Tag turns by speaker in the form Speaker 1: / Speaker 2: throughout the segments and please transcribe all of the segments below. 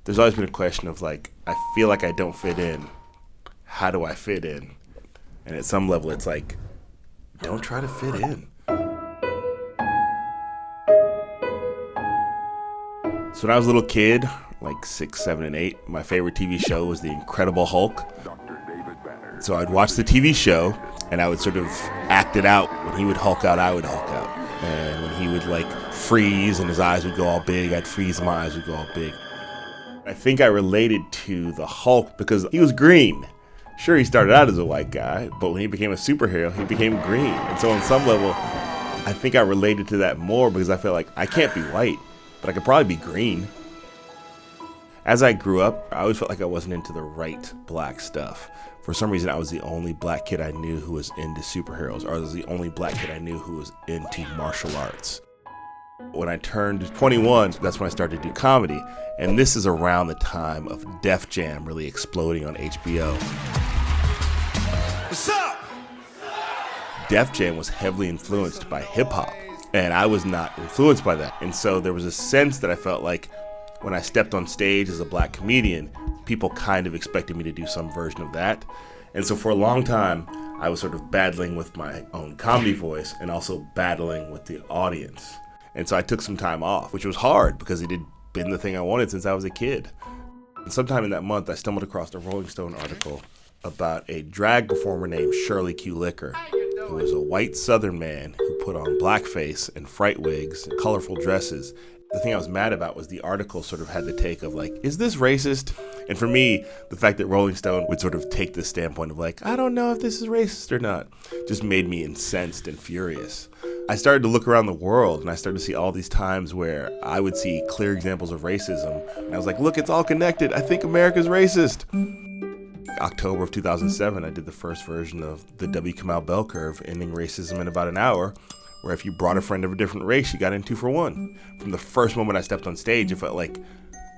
Speaker 1: there's always been a question of like, I feel like I don't fit in. How do I fit in? And at some level, it's like, don't try to fit in. So when I was a little kid, like 6, 7, and 8, my favorite TV show was The Incredible Hulk. So I'd watch the TV show, and I would sort of act it out. When he would Hulk out, I would Hulk out. And when he would like freeze and his eyes would go all big, I'd freeze and my eyes would go all big. I think I related to the Hulk because he was green. Sure, he started out as a white guy, but when he became a superhero, he became green. And so on some level, I think I related to that more because I felt like I can't be white, but I could probably be green. As I grew up, I always felt like I wasn't into the right black stuff. For some reason, I was the only black kid I knew who was into superheroes, or I was the only black kid I knew who was into martial arts. When I turned 21, that's when I started to do comedy. And this is around the time of Def Jam really exploding on HBO.
Speaker 2: What's up?
Speaker 1: Def Jam was heavily influenced by hip hop, and I was not influenced by that. And so there was a sense that I felt like when I stepped on stage as a black comedian, people kind of expected me to do some version of that. And so for a long time, I was sort of battling with my own comedy voice and also battling with the audience. And so I took some time off, which was hard because it had been the thing I wanted since I was a kid. And sometime in that month, I stumbled across a Rolling Stone article about a drag performer named Shirley Q. Liquor, who was a white Southern man who put on blackface and fright wigs and colorful dresses. The thing I was mad about was the article sort of had the take of like, is this racist? And for me, the fact that Rolling Stone would sort of take this standpoint of like, I don't know if this is racist or not, just made me incensed and furious. I started to look around the world and I started to see all these times where I would see clear examples of racism. And I was like, look, it's all connected. I think America's racist. October of 2007, I did the first version of the W. Kamau Bell curve, ending racism in about an hour, where if you brought a friend of a different race, you got in 2 for 1. From the first moment I stepped on stage, it felt like,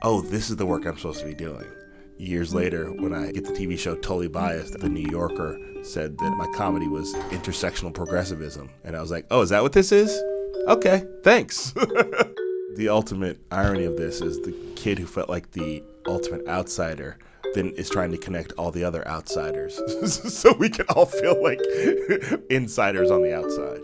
Speaker 1: oh, this is the work I'm supposed to be doing. Years later, when I get the TV show Totally Biased, the New Yorker said that my comedy was intersectional progressivism. And I was like, oh, is that what this is? Okay, thanks. The ultimate irony of this is the kid who felt like the ultimate outsider then is trying to connect all the other outsiders so we can all feel like insiders on the outside.